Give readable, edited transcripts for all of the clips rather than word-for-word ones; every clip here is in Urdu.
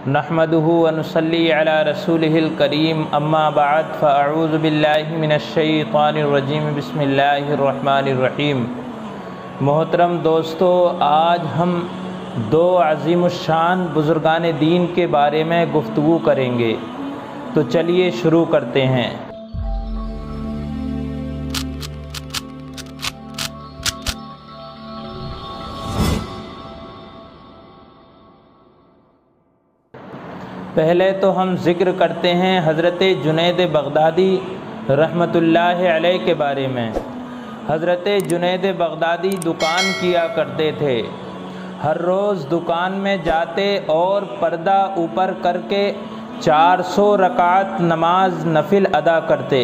نحمدہ ونصلی علی رسولہ الکریم اما بعد فاعوذ باللہ من الشیطان الرجیم بسم اللہ الرحمن الرحیم۔ محترم دوستو، آج ہم دو عظیم الشان بزرگان دین کے بارے میں گفتگو کریں گے، تو چلیے شروع کرتے ہیں۔ پہلے تو ہم ذکر کرتے ہیں حضرت جنید بغدادی رحمۃ اللہ علیہ کے بارے میں۔ حضرت جنید بغدادی دکان کیا کرتے تھے۔ ہر روز دکان میں جاتے اور پردہ اوپر کر کے 400 رکعت نماز نفل ادا کرتے۔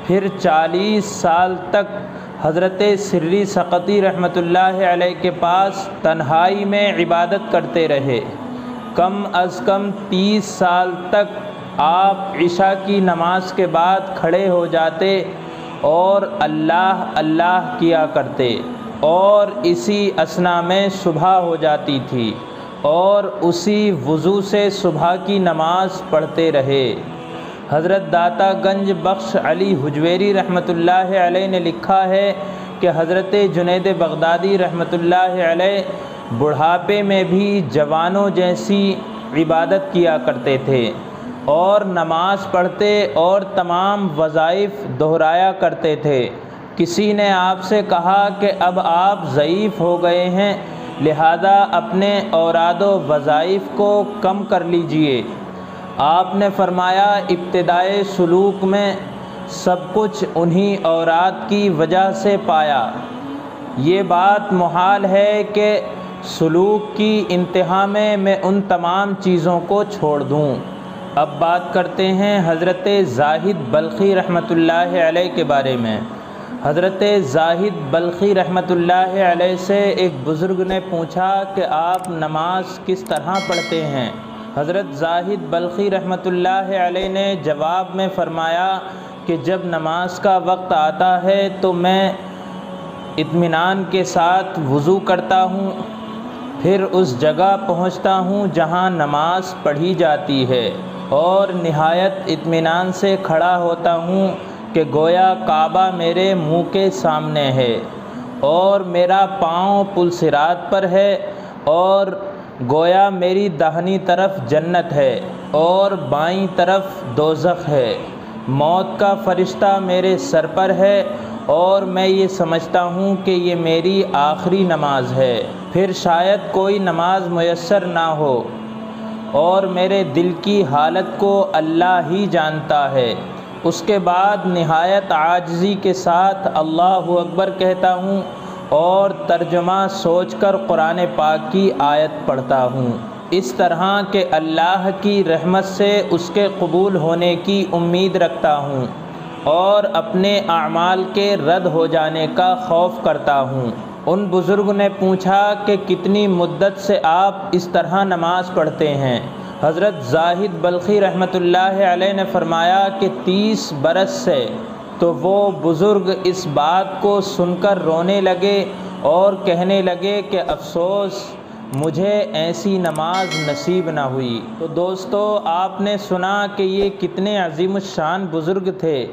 پھر 40 سال تک حضرت سری سقطی رحمۃ اللہ علیہ کے پاس تنہائی میں عبادت کرتے رہے۔ کم از کم 30 سال تک آپ عشاء کی نماز کے بعد کھڑے ہو جاتے اور اللہ اللہ کیا کرتے، اور اسی اثنا میں صبح ہو جاتی تھی اور اسی وضو سے صبح کی نماز پڑھتے رہے۔ حضرت داتا گنج بخش علی حجویری رحمۃ اللہ علیہ نے لکھا ہے کہ حضرت جنید بغدادی رحمۃ اللہ علیہ بڑھاپے میں بھی جوانوں جیسی عبادت کیا کرتے تھے اور نماز پڑھتے اور تمام وظائف دہرایا کرتے تھے۔ کسی نے آپ سے کہا کہ اب آپ ضعیف ہو گئے ہیں، لہذا اپنے اوراد و وظائف کو کم کر لیجئے۔ آپ نے فرمایا، ابتدائے سلوک میں سب کچھ انہی اوراد کی وجہ سے پایا۔ یہ بات محال ہے کہ سلوک کی انتہا میں ان تمام چیزوں کو چھوڑ دوں۔ اب بات کرتے ہیں حضرت زاہد بلخی رحمۃ اللہ علیہ کے بارے میں۔ حضرت زاہد بلخی رحمۃ اللہ علیہ سے ایک بزرگ نے پوچھا کہ آپ نماز کس طرح پڑھتے ہیں؟ حضرت زاہد بلخی رحمۃ اللہ علیہ نے جواب میں فرمایا کہ جب نماز کا وقت آتا ہے تو میں اطمینان کے ساتھ وضو کرتا ہوں، پھر اس جگہ پہنچتا ہوں جہاں نماز پڑھی جاتی ہے اور نہایت اطمینان سے کھڑا ہوتا ہوں کہ گویا کعبہ میرے منہ کے سامنے ہے اور میرا پاؤں پل صراط پر ہے، اور گویا میری داہنی طرف جنت ہے اور بائیں طرف دوزخ ہے۔ موت کا فرشتہ میرے سر پر ہے اور میں یہ سمجھتا ہوں کہ یہ میری آخری نماز ہے، پھر شاید کوئی نماز میسر نہ ہو، اور میرے دل کی حالت کو اللہ ہی جانتا ہے۔ اس کے بعد نہایت عاجزی کے ساتھ اللہ اکبر کہتا ہوں اور ترجمہ سوچ کر قرآن پاک کی آیت پڑھتا ہوں، اس طرح کہ اللہ کی رحمت سے اس کے قبول ہونے کی امید رکھتا ہوں اور اپنے اعمال کے رد ہو جانے کا خوف کرتا ہوں۔ ان بزرگ نے پوچھا کہ کتنی مدت سے آپ اس طرح نماز پڑھتے ہیں؟ حضرت زاہد بلخی رحمۃ اللہ علیہ نے فرمایا کہ 30 برس سے۔ تو وہ بزرگ اس بات کو سن کر رونے لگے اور کہنے لگے کہ افسوس، مجھے ایسی نماز نصیب نہ ہوئی۔ تو دوستو، آپ نے سنا کہ یہ کتنے عظیم الشان بزرگ تھے،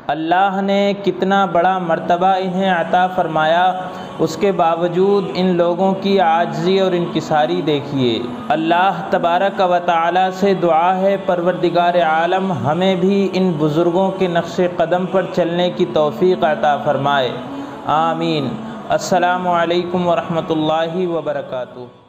اللہ نے کتنا بڑا مرتبہ انہیں عطا فرمایا، اس کے باوجود ان لوگوں کی عاجزی اور انکساری دیکھیے۔ اللہ تبارک و تعالی سے دعا ہے پروردگار عالم ہمیں بھی ان بزرگوں کے نقش قدم پر چلنے کی توفیق عطا فرمائے، آمین۔ السلام علیکم ورحمۃ اللہ وبرکاتہ۔